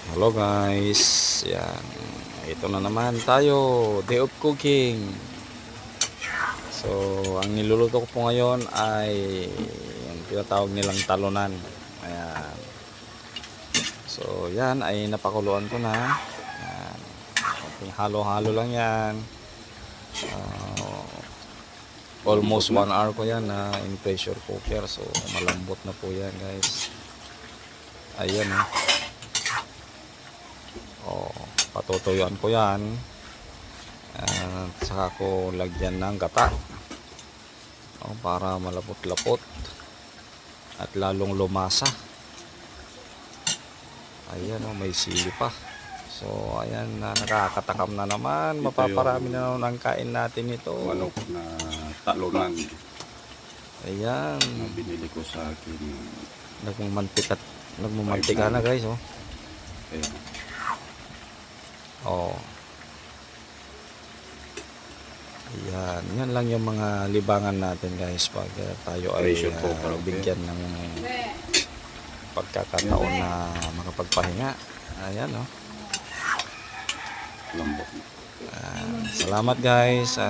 Hello guys, yan. Ito na naman tayo, day of cooking. So, ang niluluto ko po ngayon ay yung tinatawag nilang talunan. Ayan. So, yan ay napakuluan ko na. Ayan. Halo-halo lang yan. Almost 1 hour ko yan na in pressure cooker. So, malambot na po yan guys. Ayan oh, patutuyuan ko yan at saka ko lagyan ng gata para malapot-lapot at lalong lumasa. Ayan may sili pa. So ayan na, nakakatakam na naman. Mapaparami na naman ang kain natin ito. Manok na talunan. Ayan, Na binili ko sa akin. nagmumantika na guys Ayan. Ayan, yan lang yung mga libangan natin guys pag tayo ay bigyan ng pagkakataon na makapagpahinga. Ayan Lambot. salamat guys.